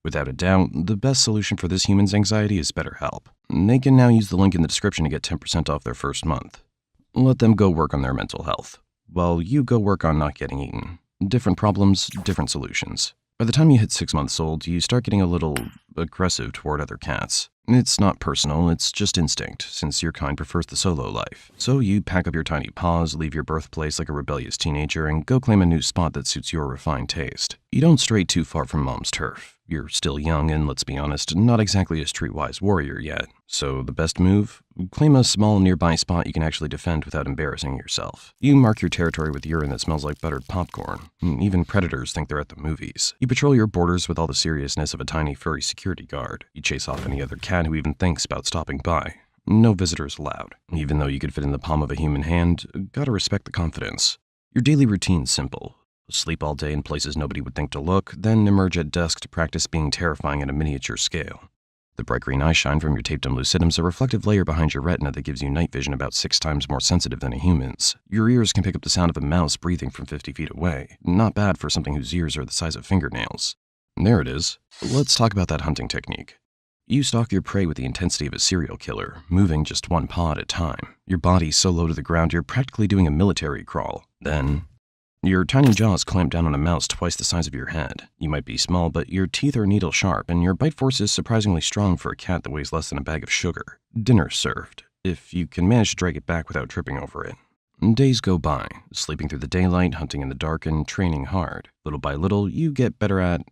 Without a doubt, the best solution for this human's anxiety is BetterHelp. They can now use the link in the description to get 10% off their first month. Let them go work on their mental health, while you go work on not getting eaten. Different problems, different solutions. By the time you hit 6 months old, you start getting a little aggressive toward other cats. It's not personal, it's just instinct, since your kind prefers the solo life. So you pack up your tiny paws, leave your birthplace like a rebellious teenager, and go claim a new spot that suits your refined taste. You don't stray too far from mom's turf. You're still young and, let's be honest, not exactly a streetwise warrior yet. So the best move? Claim a small nearby spot you can actually defend without embarrassing yourself. You mark your territory with urine that smells like buttered popcorn. Even predators think they're at the movies. You patrol your borders with all the seriousness of a tiny furry security guard. You chase off any other cat who even thinks about stopping by. No visitors allowed. Even though you could fit in the palm of a human hand, gotta respect the confidence. Your daily routine's simple. Sleep all day in places nobody would think to look, then emerge at dusk to practice being terrifying at a miniature scale. The bright green eye shine from your tapetum lucidum's a reflective layer behind your retina that gives you night vision about 6 times more sensitive than a human's. Your ears can pick up the sound of a mouse breathing from 50 feet away. Not bad for something whose ears are the size of fingernails. There it is. Let's talk about that hunting technique. You stalk your prey with the intensity of a serial killer, moving just one paw at a time. Your body's so low to the ground you're practically doing a military crawl. Then your tiny jaws clamp down on a mouse twice the size of your head. You might be small, but your teeth are needle sharp, and your bite force is surprisingly strong for a cat that weighs less than a bag of sugar. Dinner served, if you can manage to drag it back without tripping over it. Days go by, sleeping through the daylight, hunting in the dark, and training hard. Little by little, you get better at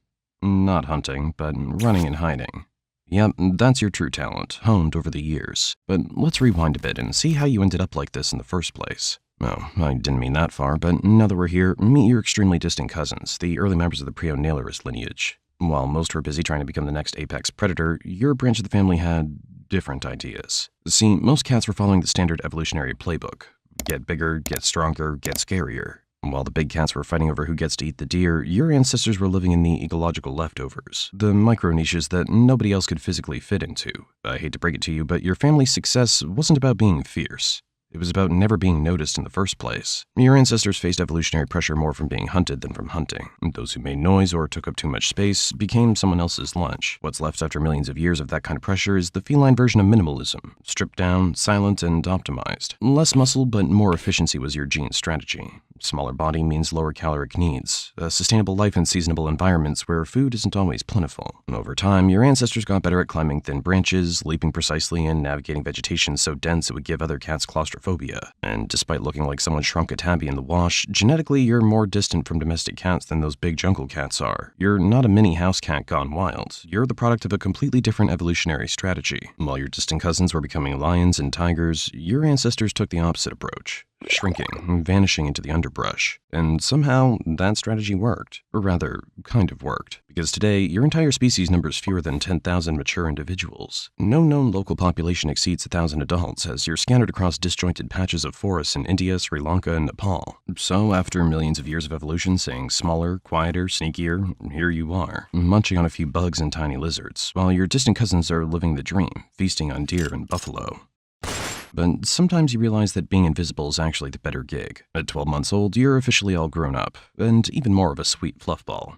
not hunting, but running and hiding. Yep, that's your true talent, honed over the years. But let's rewind a bit and see how you ended up like this in the first place. Oh, I didn't mean that far, but now that we're here, meet your extremely distant cousins, the early members of the Preonailurus lineage. While most were busy trying to become the next apex predator, your branch of the family had different ideas. See, most cats were following the standard evolutionary playbook. Get bigger, get stronger, get scarier. While the big cats were fighting over who gets to eat the deer, your ancestors were living in the ecological leftovers, the micro-niches that nobody else could physically fit into. I hate to break it to you, but your family's success wasn't about being fierce. It was about never being noticed in the first place. Your ancestors faced evolutionary pressure more from being hunted than from hunting. Those who made noise or took up too much space became someone else's lunch. What's left after millions of years of that kind of pressure is the feline version of minimalism. Stripped down, silent, and optimized. Less muscle, but more efficiency was your gene strategy. Smaller body means lower caloric needs. A sustainable life in seasonable environments where food isn't always plentiful. Over time, your ancestors got better at climbing thin branches, leaping precisely, and navigating vegetation so dense it would give other cats claustrophobia. And despite looking like someone shrunk a tabby in the wash, genetically you're more distant from domestic cats than those big jungle cats are. You're not a mini house cat gone wild. You're the product of a completely different evolutionary strategy. While your distant cousins were becoming lions and tigers, your ancestors took the opposite approach. Shrinking, vanishing into the underbrush. And somehow, that strategy worked. Or rather, kind of worked. Because today, your entire species numbers fewer than 10,000 mature individuals. No known local population exceeds 1,000 adults, as you're scattered across disjointed patches of forests in India, Sri Lanka, and Nepal. So, after millions of years of evolution saying smaller, quieter, sneakier, here you are, munching on a few bugs and tiny lizards, while your distant cousins are living the dream, feasting on deer and buffalo. But sometimes you realize that being invisible is actually the better gig. At 12 months old, you're officially all grown up, and even more of a sweet fluffball.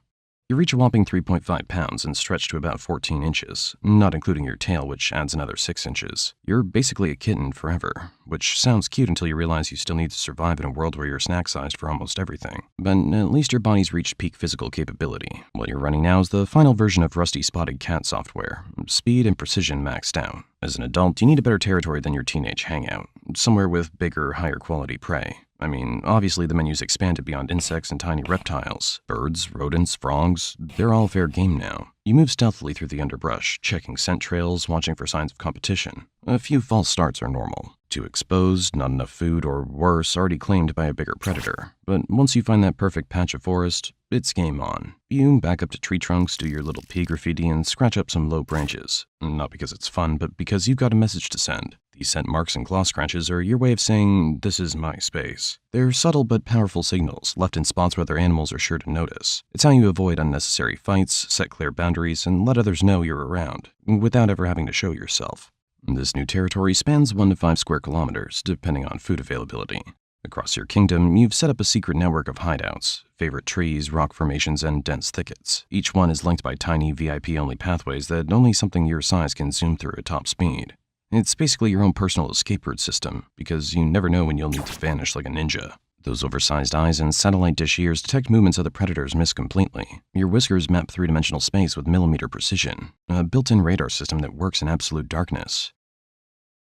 You reach a whopping 3.5 pounds and stretch to about 14 inches, not including your tail, which adds another 6 inches. You're basically a kitten forever, which sounds cute until you realize you still need to survive in a world where you're snack-sized for almost everything. But at least your body's reached peak physical capability. What you're running now is the final version of Rusty Spotted Cat software, speed and precision maxed out. As an adult, you need a better territory than your teenage hangout, somewhere with bigger, higher quality prey. I mean, obviously the menu's expanded beyond insects and tiny reptiles. Birds, rodents, frogs, they're all fair game now. You move stealthily through the underbrush, checking scent trails, watching for signs of competition. A few false starts are normal. Too exposed, not enough food, or worse, already claimed by a bigger predator. But once you find that perfect patch of forest, it's game on. You back up to tree trunks, do your little pea graffiti, and scratch up some low branches. Not because it's fun, but because you've got a message to send. These scent marks and claw scratches are your way of saying, this is my space. They're subtle but powerful signals, left in spots where other animals are sure to notice. It's how you avoid unnecessary fights, set clear boundaries, and let others know you're around, without ever having to show yourself. This new territory spans 1 to 5 square kilometers, depending on food availability. Across your kingdom, you've set up a secret network of hideouts, favorite trees, rock formations, and dense thickets. Each one is linked by tiny VIP-only pathways that only something your size can zoom through at top speed. It's basically your own personal escape route system, because you never know when you'll need to vanish like a ninja. Those oversized eyes and satellite dish ears detect movements other predators miss completely. Your whiskers map three-dimensional space with millimeter precision, a built-in radar system that works in absolute darkness.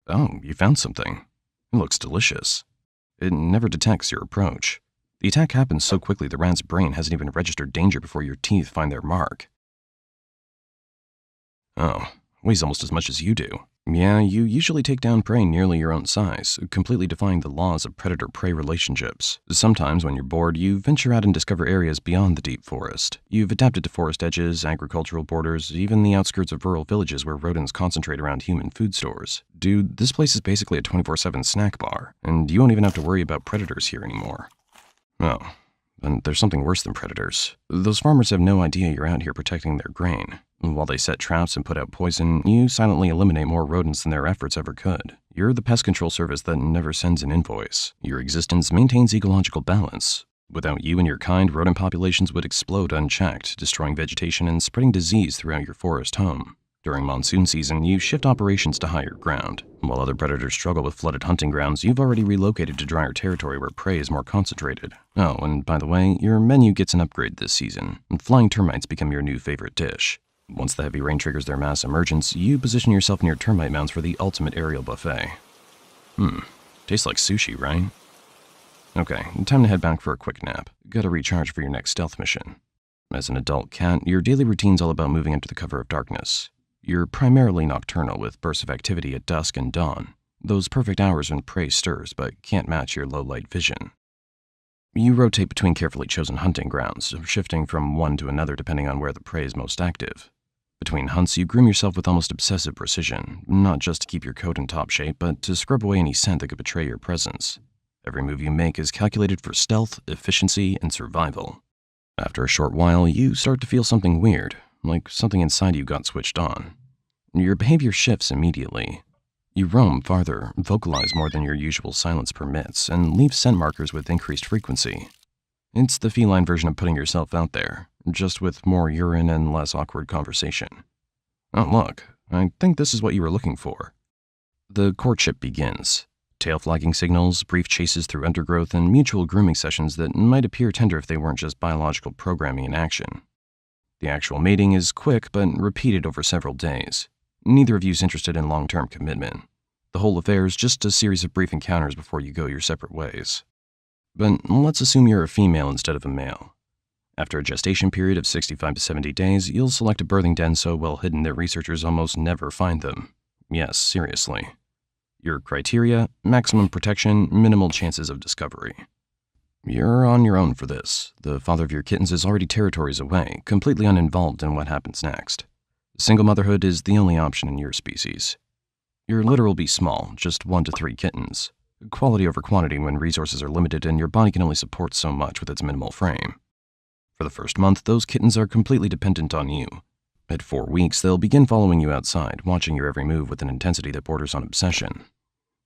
Oh, you found something. It looks delicious. It never detects your approach. The attack happens so quickly the rat's brain hasn't even registered danger before your teeth find their mark. Oh, weighs almost as much as you do. Yeah, you usually take down prey nearly your own size, completely defying the laws of predator-prey relationships. Sometimes, when you're bored, you venture out and discover areas beyond the deep forest. You've adapted to forest edges, agricultural borders, even the outskirts of rural villages where rodents concentrate around human food stores. Dude, this place is basically a 24/7 snack bar, and you won't even have to worry about predators here anymore. Oh, and there's something worse than predators. Those farmers have no idea you're out here protecting their grain. While they set traps and put out poison, you silently eliminate more rodents than their efforts ever could. You're the pest control service that never sends an invoice. Your existence maintains ecological balance. Without you and your kind, rodent populations would explode unchecked, destroying vegetation and spreading disease throughout your forest home. During monsoon season, you shift operations to higher ground. While other predators struggle with flooded hunting grounds, you've already relocated to drier territory where prey is more concentrated. Oh, and by the way, your menu gets an upgrade this season, and flying termites become your new favorite dish. Once the heavy rain triggers their mass emergence, you position yourself near termite mounds for the ultimate aerial buffet. Tastes like sushi, right? Okay, time to head back for a quick nap. Gotta recharge for your next stealth mission. As an adult cat, your daily routine's all about moving under the cover of darkness. You're primarily nocturnal with bursts of activity at dusk and dawn, those perfect hours when prey stirs but can't match your low-light vision. You rotate between carefully chosen hunting grounds, shifting from one to another depending on where the prey is most active. Between hunts, you groom yourself with almost obsessive precision, not just to keep your coat in top shape, but to scrub away any scent that could betray your presence. Every move you make is calculated for stealth, efficiency, and survival. After a short while, you start to feel something weird, like something inside you got switched on. Your behavior shifts immediately. You roam farther, vocalize more than your usual silence permits, and leave scent markers with increased frequency. It's the feline version of putting yourself out there, just with more urine and less awkward conversation. Oh look, I think this is what you were looking for. The courtship begins. Tail flagging signals, brief chases through undergrowth, and mutual grooming sessions that might appear tender if they weren't just biological programming in action. The actual mating is quick but repeated over several days. Neither of you is interested in long-term commitment. The whole affair is just a series of brief encounters before you go your separate ways. But let's assume you're a female instead of a male. After a gestation period of 65 to 70 days, you'll select a birthing den so well hidden that researchers almost never find them. Yes, seriously. Your criteria: maximum protection, minimal chances of discovery. You're on your own for this. The father of your kittens is already territories away, completely uninvolved in what happens next. Single motherhood is the only option in your species. Your litter will be small, just 1 to 3 kittens. Quality over quantity when resources are limited and your body can only support so much with its minimal frame. For the first month, those kittens are completely dependent on you. At 4 weeks, they'll begin following you outside, watching your every move with an intensity that borders on obsession.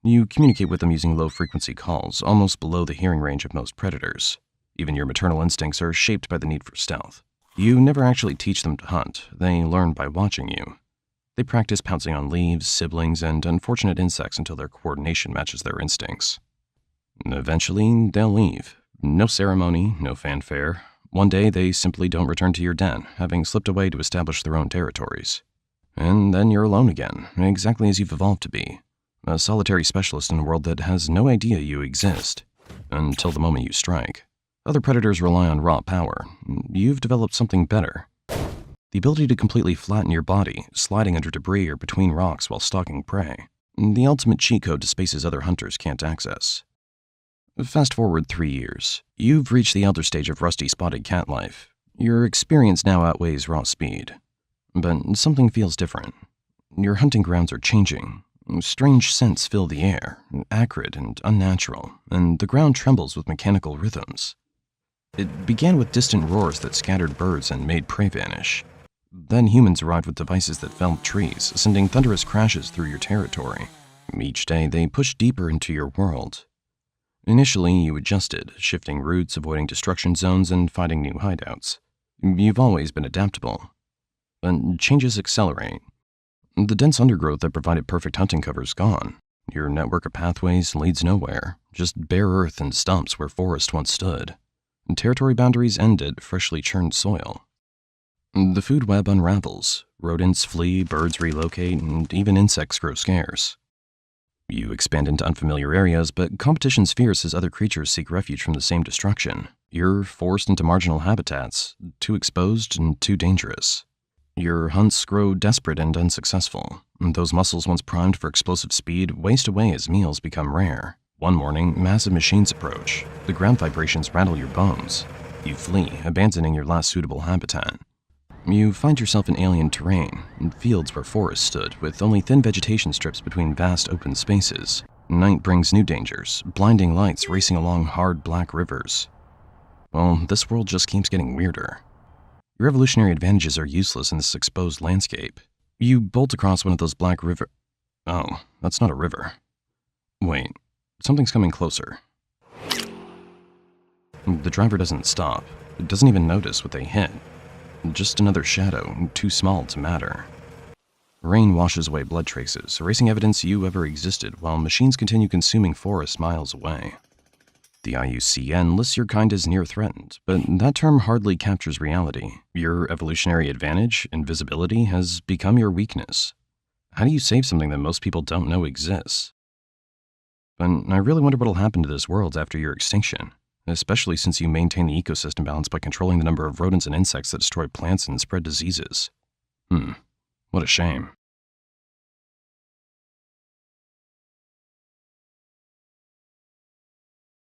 You communicate with them using low-frequency calls, almost below the hearing range of most predators. Even your maternal instincts are shaped by the need for stealth. You never actually teach them to hunt. They learn by watching you. They practice pouncing on leaves, siblings, and unfortunate insects until their coordination matches their instincts. Eventually, they'll leave. No ceremony, no fanfare. One day, they simply don't return to your den, having slipped away to establish their own territories. And then you're alone again, exactly as you've evolved to be. A solitary specialist in a world that has no idea you exist. Until the moment you strike. Other predators rely on raw power. You've developed something better. The ability to completely flatten your body, sliding under debris or between rocks while stalking prey. The ultimate cheat code to spaces other hunters can't access. Fast forward 3 years. You've reached the elder stage of rusty-spotted cat life. Your experience now outweighs raw speed. But something feels different. Your hunting grounds are changing. Strange scents fill the air, acrid and unnatural, and the ground trembles with mechanical rhythms. It began with distant roars that scattered birds and made prey vanish. Then humans arrived with devices that felled trees, sending thunderous crashes through your territory. Each day, they pushed deeper into your world. Initially, you adjusted, shifting routes, avoiding destruction zones, and finding new hideouts. You've always been adaptable. But changes accelerate. The dense undergrowth that provided perfect hunting cover is gone. Your network of pathways leads nowhere, just bare earth and stumps where forest once stood. Territory boundaries end at freshly churned soil. The food web unravels. Rodents flee, birds relocate, and even insects grow scarce. You expand into unfamiliar areas, but competition's fierce as other creatures seek refuge from the same destruction. You're forced into marginal habitats, too exposed and too dangerous. Your hunts grow desperate and unsuccessful. Those muscles once primed for explosive speed waste away as meals become rare. One morning, massive machines approach. The ground vibrations rattle your bones. You flee, abandoning your last suitable habitat. You find yourself in alien terrain, in fields where forests stood, with only thin vegetation strips between vast open spaces. Night brings new dangers, blinding lights racing along hard black rivers. Well, this world just keeps getting weirder. Your evolutionary advantages are useless in this exposed landscape. You bolt across one of those black river... Oh, that's not a river. Wait, something's coming closer. The driver doesn't stop. Doesn't even notice what they hit. Just another shadow, too small to matter. Rain washes away blood traces, erasing evidence you ever existed, while machines continue consuming forests miles away. The IUCN lists your kind as near-threatened, but that term hardly captures reality. Your evolutionary advantage, invisibility, has become your weakness. How do you save something that most people don't know exists? But I really wonder what'll happen to this world after your extinction, especially since you maintain the ecosystem balance by controlling the number of rodents and insects that destroy plants and spread diseases. What a shame.